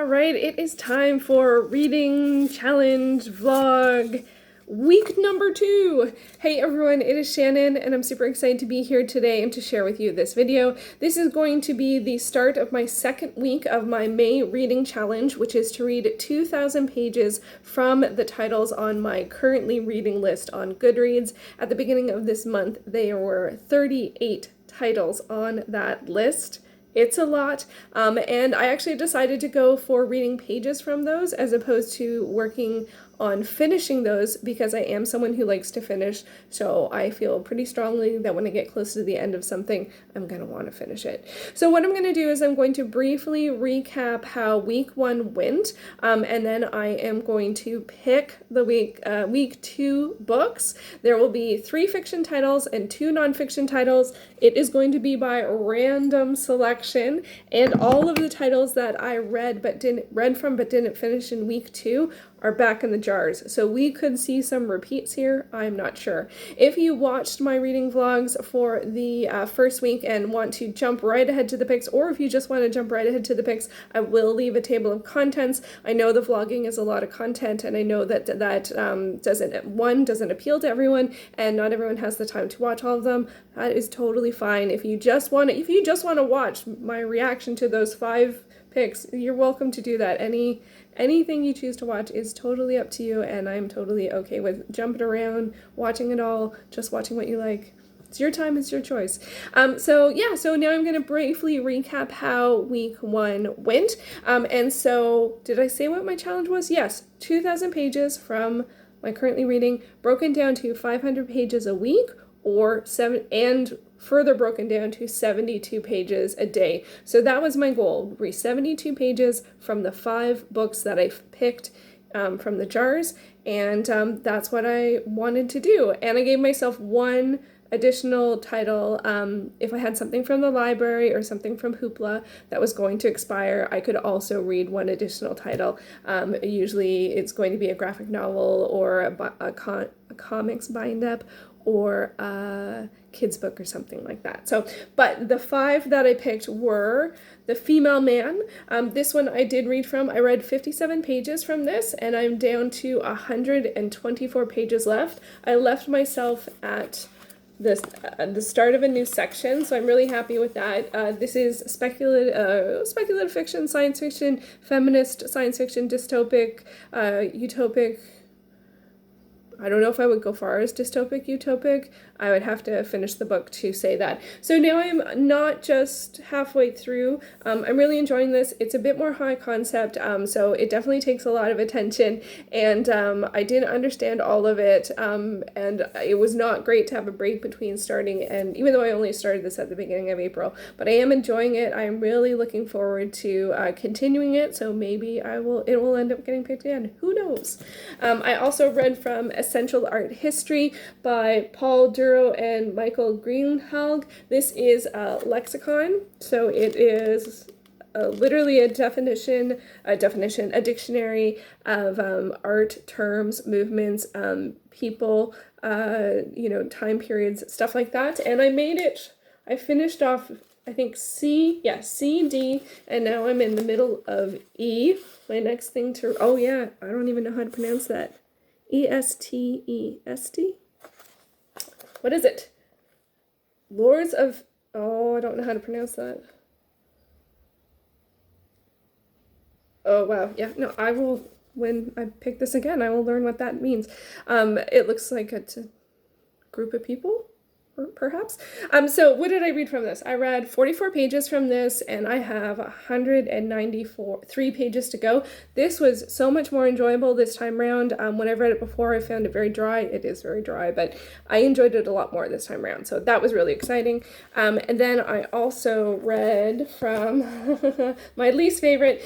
right, it is time for reading challenge vlog week number 2. Hey everyone, it is Shannon and I'm super excited to be here today and to share with you this video. This is going to be the start of my second week of my May reading challenge, which is to read 2,000 pages from the titles on my currently reading list on Goodreads. At the beginning of this month, there were 38 titles on that list. It's a lot, and I actually decided to go for reading pages from those as opposed to working on finishing those because I am someone who likes to finish, so I feel pretty strongly that when I get close to the end of something, I'm going to want to finish it. So what I'm going to do is I'm going to briefly recap how week 1 went, and then I am going to pick the week 2 books. There will be 3 fiction titles and 2 nonfiction titles. It is going to be by random selection, and all of the titles that I read from but didn't finish in week 2 are back in the jars. So we could see some repeats here. I'm not sure. If you watched my reading vlogs for the first week and want to jump right ahead to the picks, or if you just want to jump right ahead to the picks, I will leave a table of contents. I know the vlogging is a lot of content, and I know that doesn't appeal to everyone, and not everyone has the time to watch all of them. That is totally fine. If you just want to watch my reaction to those 5 picks, you're welcome to do that. Anything you choose to watch is totally up to you, and I'm totally okay with jumping around, watching it all, just watching what you like. It's your time, it's your choice. So now I'm going to briefly recap how week 1 went. And so, did I say what my challenge was? Yes, 2,000 pages from my currently reading, broken down to 500 pages a week, or further broken down to 72 pages a day. So that was my goal, read 72 pages from the 5 books that I picked from the jars, and that's what I wanted to do. And I gave myself 1 additional title. If I had something from the library or something from Hoopla that was going to expire, I could also read 1 additional title. Usually it's going to be a graphic novel or a comics bind-up, or a kid's book or something like that. So, but the 5 that I picked were The Female Man. This one I did read from. I read 57 pages from this, and I'm down to 124 pages left. I left myself at the start of a new section, so I'm really happy with that. This is speculative fiction, science fiction, feminist science fiction, dystopic, utopic. I don't know if I would go far as dystopic, utopic. I would have to finish the book to say that. So now I'm not just halfway through. I'm really enjoying this. It's a bit more high concept, so it definitely takes a lot of attention, and I didn't understand all of it, and it was not great to have a break between starting, and even though I only started this at the beginning of April, but I am enjoying it. I'm really looking forward to continuing it, so maybe it will end up getting picked again. Who knows? I also read from Essential Art History by Paul Duro and Michael Greenhalgh. This is a lexicon, so it is literally a dictionary of art, terms, movements, people, time periods, stuff like that. And I finished off, I think C, D, and now I'm in the middle of E. My next thing I don't even know how to pronounce that. E-S-T-E-S-T? What is it? I don't know how to pronounce that. Oh, wow. Yeah, no, when I pick this again, I will learn what that means. It looks like it's a group of people, perhaps. So what did I read from this? I read 44 pages from this, and I have 3 pages to go. This was so much more enjoyable this time around. When I read it before, I found it very dry. It is very dry, but I enjoyed it a lot more this time around, so that was really exciting. And then I also read from my least favorite,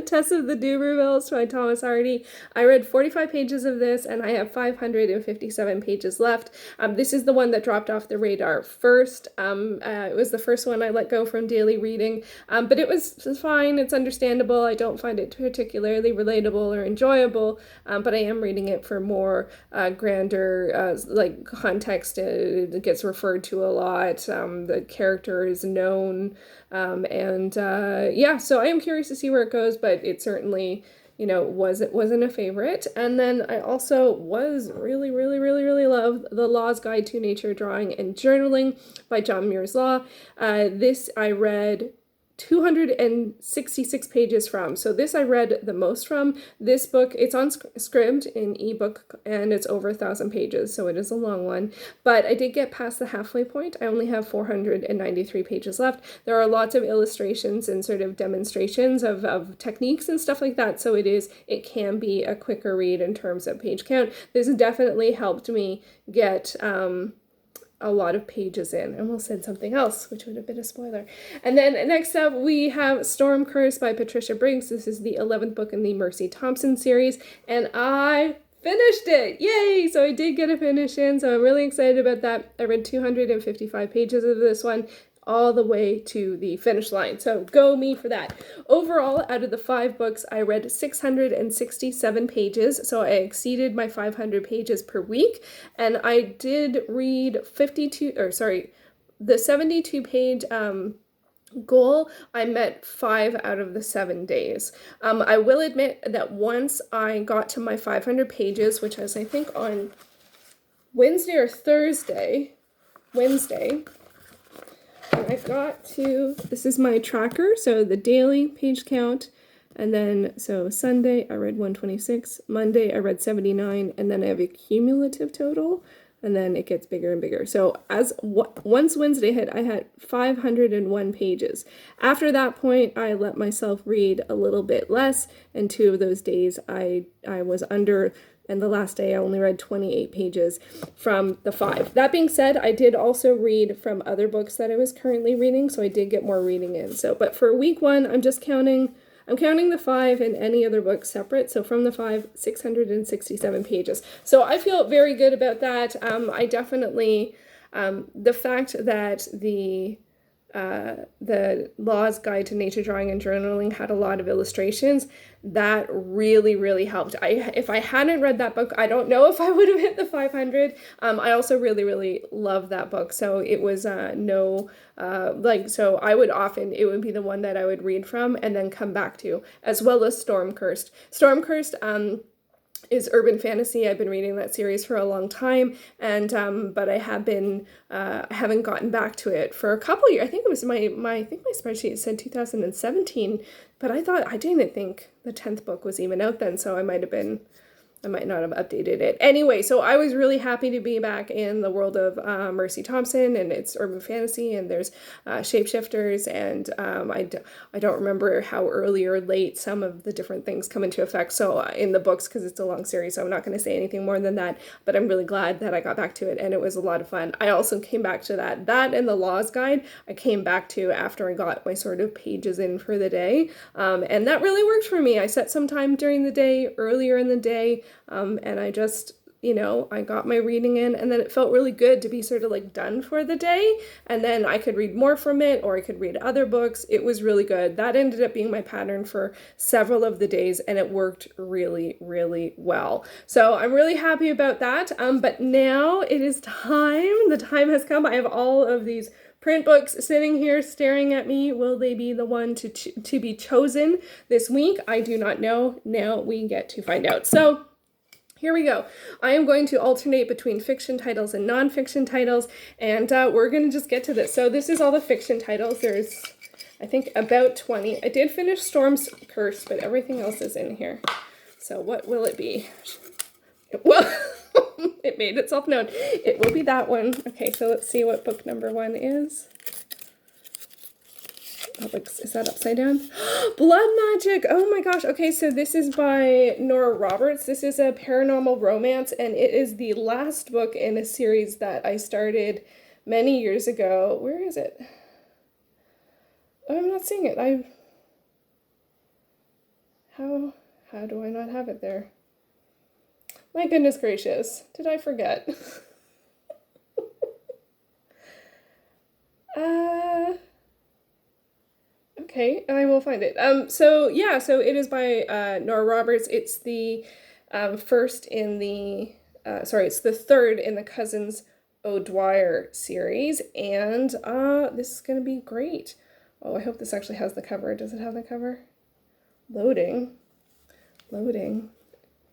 Tess of the Duro by Thomas Hardy. I read 45 pages of this, and I have 557 pages left. This is the one that dropped off the radar first. It was the first one I let go from daily reading, but it was fine. It's understandable. I don't find it particularly relatable or enjoyable, but I am reading it for more grander context. It gets referred to a lot. The character is known, so I am curious to see where it goes. was, but it certainly, you know, wasn't a favorite. And then I also really love The Law's Guide to Nature Drawing and Journaling by John Muir's Law. This I read 266 pages from. So this I read the most from. This book, it's on Scribd in ebook, and it's over 1,000 pages, so it is a long one. But I did get past the halfway point. I only have 493 pages left. There are lots of illustrations and sort of demonstrations of techniques and stuff like that, so it can be a quicker read in terms of page count. This has definitely helped me get a lot of pages in. I almost said something else, which would have been a spoiler. And then next up, we have Storm Curse by Patricia Briggs. This is the 11th book in the Mercy Thompson series, and I finished it! Yay! So I did get a finish in, so I'm really excited about that. I read 255 pages of this one, all the way to the finish line. So go me for that. Overall, out of the 5 books, I read 667 pages. So I exceeded my 500 pages per week. And I did read the 72 page goal. I met 5 out of the 7 days. I will admit that once I got to my 500 pages, which was I think on Wednesday, and I got to, this is my tracker, so the daily page count, and then, so Sunday I read 126, Monday I read 79, and then I have a cumulative total, and then it gets bigger and bigger. So once Wednesday hit, I had 501 pages. After that point, I let myself read a little bit less, and 2 of those days I was under. And the last day I only read 28 pages from the 5. That being said, I did also read from other books that I was currently reading, so I did get more reading in. So, but for week 1, I'm counting the 5 and any other book separate. So from the 5, 667 pages. So I feel very good about that. I definitely, the fact that the Law's Guide to Nature Drawing and Journaling had a lot of illustrations, that really helped. If I hadn't read that book, I don't know if I would have hit the 500. I also really love that book, so it was so I would often, it would be the one that I would read from and then come back to, as well as Storm Cursed. Storm Cursed is urban fantasy. I've been reading that series for a long time, and but I haven't gotten back to it for a couple years. I think it was my spreadsheet said 2017, but I didn't think the 10th book was even out then, so I might not have updated it. Anyway, so I was really happy to be back in the world of Mercy Thompson, and it's urban fantasy, and there's shapeshifters, and I don't remember how early or late some of the different things come into effect. So in the books, because it's a long series, so I'm not going to say anything more than that, but I'm really glad that I got back to it, and it was a lot of fun. I also came back to that and the Law's Guide, I came back to after I got my sort of pages in for the day, and that really worked for me. I set some time during the day, earlier in the day, and I just, I got my reading in, and then it felt really good to be sort of like done for the day, and then I could read more from it, or I could read other books. It was really good. That ended up being my pattern for several of the days, and it worked really well. So I'm really happy about that. But now it is time. The time has come. I have all of these print books sitting here staring at me. Will they be the one to be chosen this week? I do not know. Now we get to find out. So here we go. I am going to alternate between fiction titles and non-fiction titles, and we're going to just get to this. So this is all the fiction titles. There's, I think, about 20. I did finish Storm's Curse, but everything else is in here. So what will it be? Well, it made itself known. It will be that one. Okay, so let's see what book number 1 is. Is that upside down? Blood Magic! Oh my gosh. Okay, so this is by Nora Roberts. This is a paranormal romance, and it is the last book in a series that I started many years ago. Where is it? Oh, I'm not seeing it. How do I not have it there? My goodness gracious. Did I forget? Okay, I will find it. So it is by Nora Roberts. It's the it's the third in the Cousins O'Dwyer series, and this is going to be great. Oh, I hope this actually has the cover. Does it have the cover? Loading.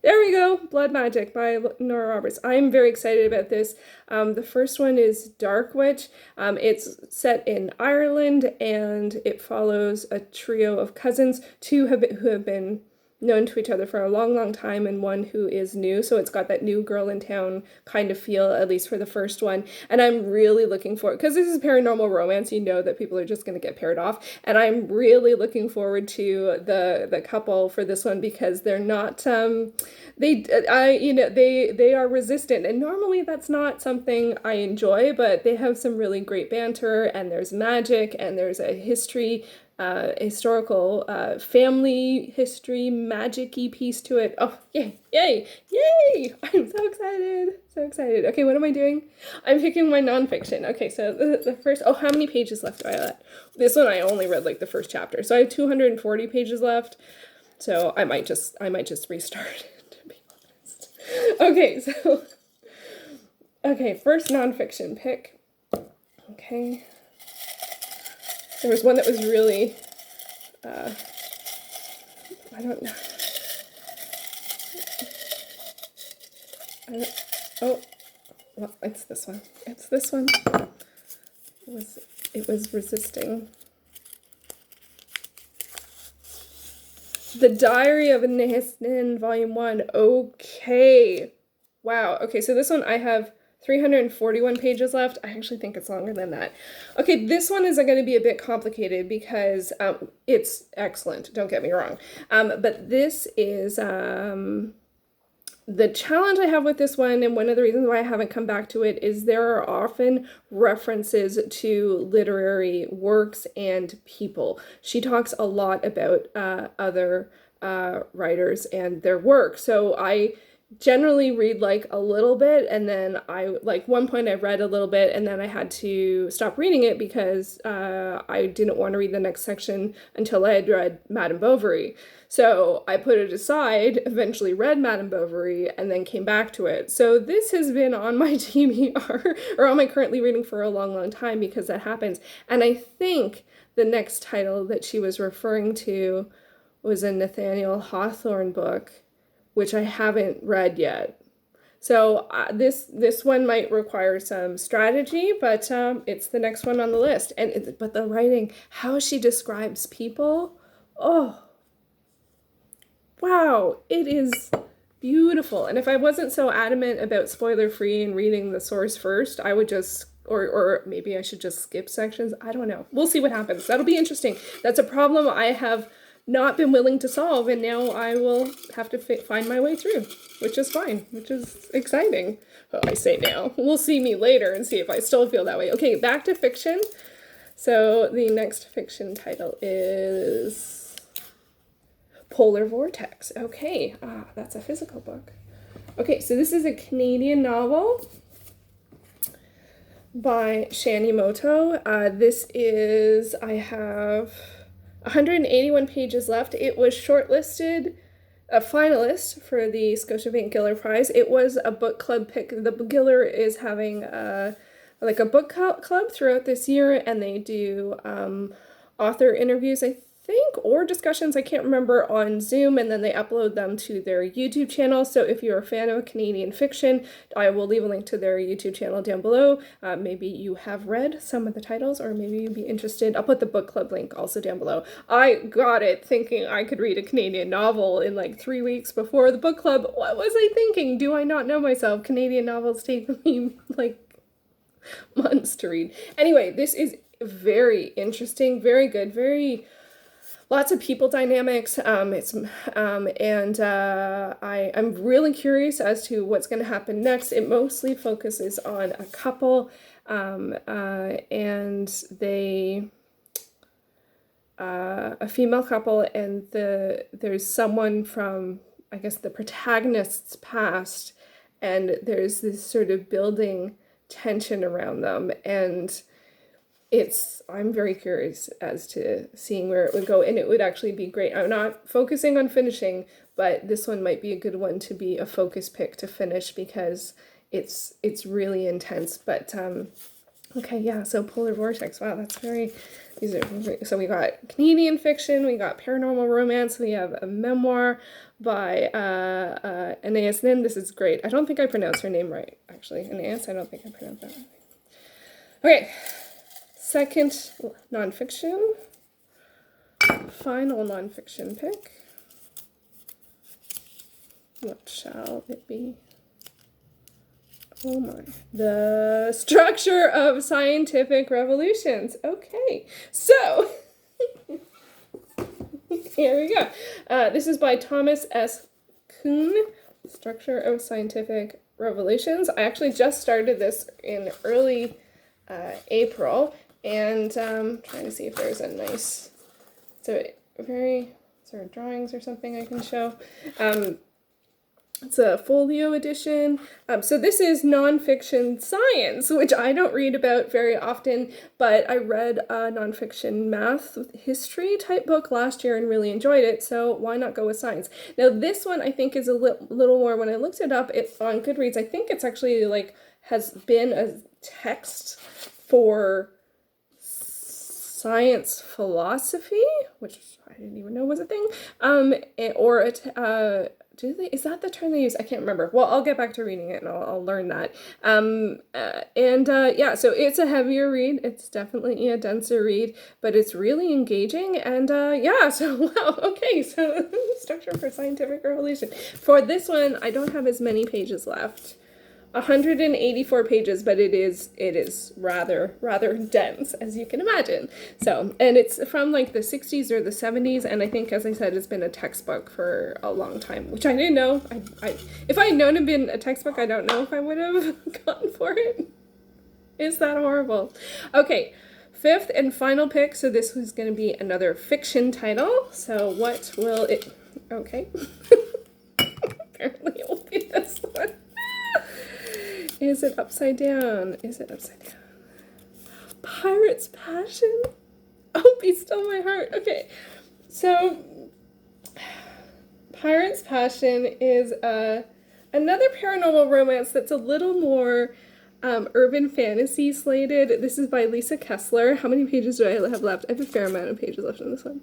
There we go. Blood Magic by Nora Roberts. I'm very excited about this. The first one is Dark Witch. It's set in Ireland, and it follows a trio of cousins, who have been known to each other for a long, long time, and one who is new. So it's got that new girl in town kind of feel, at least for the first one. And I'm really looking forward, because this is paranormal romance, you know that people are just going to get paired off. And I'm really looking forward to the couple for this one, because they're not, they are resistant. And normally that's not something I enjoy, but they have some really great banter, and there's magic, and there's a historical family history magic-y piece to it. Oh, yay! I'm so excited. Okay, what am I doing? I'm picking my nonfiction. Okay, so the first, how many pages left do I have? This one I only read like the first chapter, so I have 240 pages left. So I might just restart, to be honest. Okay, first nonfiction pick. Okay. There was one that was really, I don't know. Well, it's this one. It was resisting. The Diary of a Nahisnin, Volume 1. Okay. Wow. Okay, so this one I have 341 pages left. I actually think it's longer than that. Okay, this one is going to be a bit complicated, because it's excellent, don't get me wrong. But this is the challenge I have with this one, and one of the reasons why I haven't come back to it, is there are often references to literary works and people. She talks a lot about other writers and their work. So I generally read like a little bit, and then one point I read a little bit, and then I had to stop reading it because I didn't want to read the next section until I had read Madame Bovary. So I put it aside, eventually read Madame Bovary, and then came back to it. So this has been on my TBR, or on my currently reading, for a long, long time, because that happens. And I think the next title that she was referring to was a Nathaniel Hawthorne book, which I haven't read yet. So this one might require some strategy, but it's the next one on the list. But the writing, how she describes people, oh, wow, it is beautiful. And if I wasn't so adamant about spoiler-free and reading the source first, I would just, or maybe I should just skip sections. I don't know. We'll see what happens. That'll be interesting. That's a problem I have not been willing to solve, and now I will have to find my way through, which is fine, which is exciting. Well, I say now. We'll see me later and see if I still feel that way. Okay, back to fiction. So the next fiction title is Polar Vortex. Okay, that's a physical book. Okay, so this is a Canadian novel by Shani Moto. I have 181 pages left. It was shortlisted, a finalist for the Scotiabank Giller Prize. It was a book club pick. The Giller is having a book club throughout this year, and they do author interviews, I think, or discussions, I can't remember, on Zoom, and then they upload them to their YouTube channel. So if you're a fan of Canadian fiction, I will leave a link to their YouTube channel down below. Maybe you have read some of the titles, or maybe you'd be interested. I'll put the book club link also down below. I got it thinking I could read a Canadian novel in like 3 weeks before the book club. What was I thinking? Do I not know myself? Canadian novels take me like months to read. Anyway, this is very interesting, very good, lots of people dynamics. I'm really curious as to what's going to happen next. It mostly focuses on a couple, and a female couple, and there's someone from, I guess, the protagonist's past, and there's this sort of building tension around them, and I'm very curious as to seeing where it would go, and it would actually be great. I'm not focusing on finishing, but this one might be a good one to be a focus pick to finish, because it's really intense. But okay, yeah, so Polar Vortex, wow, that's very So we got Canadian fiction, we got paranormal romance, we have a memoir by Anais Nin. This is great. I don't think I pronounced her name right, actually. Anais, I don't think I pronounced that right. Okay, second nonfiction, final nonfiction pick. What shall it be? Oh my. The Structure of Scientific Revolutions. Okay, so here we go. This is by Thomas S. Kuhn, Structure of Scientific Revolutions. I actually just started this in early April, and trying to see if there's a nice, is there drawings or something I can show? It's a folio edition. So this is nonfiction science, which I don't read about very often, but I read a nonfiction math history type book last year and really enjoyed it, so why not go with science? Now this one I think is a little more, when I looked it up on Goodreads, I think it's actually like has been a text for science philosophy, which I didn't even know was a thing, or is that the term they use? I can't remember. Well, I'll get back to reading it and I'll learn that. Yeah, so it's a heavier read. It's definitely a denser read, but it's really engaging. And yeah, so wow, okay, so Structure for Scientific Revolution. For this one, I don't have as many pages left. 184 pages, but it is rather dense, as you can imagine. So, and it's from like the 60s or the 70s, and I think, as I said, it's been a textbook for a long time, which I didn't know. If I had known it had been a textbook, I don't know if I would have gone for it. Is that horrible? Okay, fifth and final pick. So this was going to be another fiction title. So what will it? Okay. Apparently it will be this one. Is it upside down? Is it upside down? Pirate's Passion? Oh, be still my heart. Okay, so Pirate's Passion is another paranormal romance that's a little more urban fantasy slated. This is by Lisa Kessler. How many pages do I have left? I have a fair amount of pages left on this one.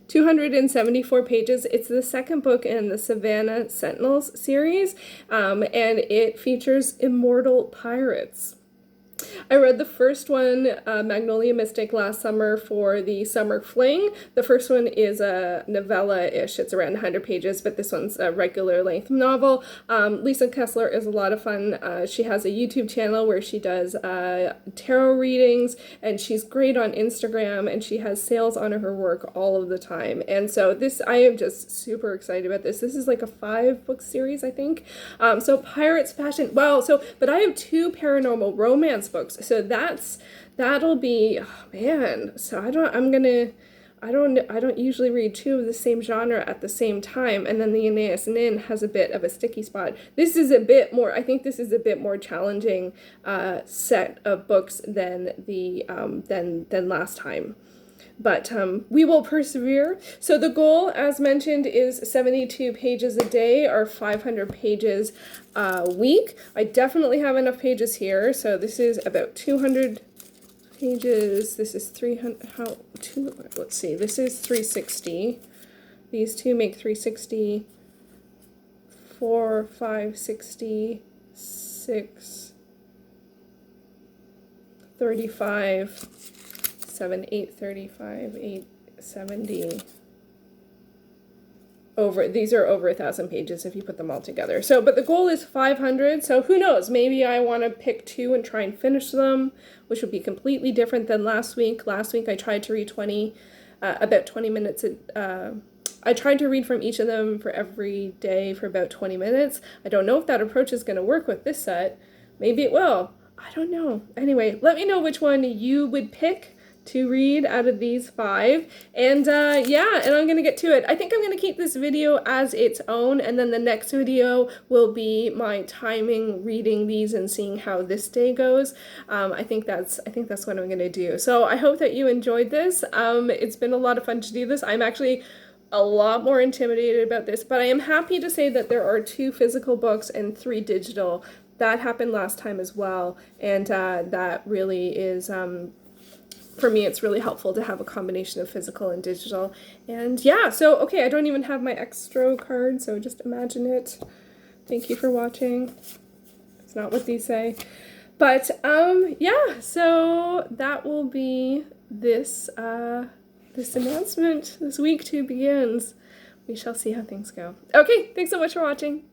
274 pages. It's the second book in the Savannah Sentinels series, and it features immortal pirates. I read the first one, Magnolia Mystic, last summer for the summer fling. The first one is a novella-ish. It's around 100 pages, but this one's a regular length novel. Lisa Kessler is a lot of fun. She has a YouTube channel where she does tarot readings, and she's great on Instagram, and she has sales on her work all of the time. And so this, I am just super excited about this. This is like a 5-book series, I think. So Pirate's Passion. Wow. So, but I have 2 paranormal romance books, so that'll be, oh man, so I don't usually read 2 of the same genre at the same time, and then the Anais Nin has a bit of a sticky spot. This is a bit more, I think this is a bit more challenging set of books than the than last time. But we will persevere. So the goal, as mentioned, is 72 pages a day, or 500 pages a week. I definitely have enough pages here. So this is about 200 pages. This is 300. Let's see. This is 360. These two make 360. 4, 5, 60, 6, 35. 7, 8, 35, 8, 70. These are over 1,000 pages if you put them all together. So, but the goal is 500. So who knows? Maybe I want to pick 2 and try and finish them, which would be completely different than last week. Last week I tried to read about 20 minutes. I tried to read from each of them for every day for about 20 minutes. I don't know if that approach is going to work with this set. Maybe it will. I don't know. Anyway, let me know which one you would pick to read out of these 5, and yeah, and I'm gonna get to it. I think I'm gonna keep this video as its own, and then the next video will be my timing reading these and seeing how this day goes. I think that's what I'm gonna do. So I hope that you enjoyed this. It's been a lot of fun to do this. I'm actually a lot more intimidated about this, but I am happy to say that there are 2 physical books and 3 digital. That happened last time as well, and that really is for me, it's really helpful to have a combination of physical and digital. And yeah, so, okay, I don't even have my extra card, so just imagine it. Thank you for watching. It's not what these say. But, yeah, so that will be this, this announcement. This week 2 begins. We shall see how things go. Okay, thanks so much for watching.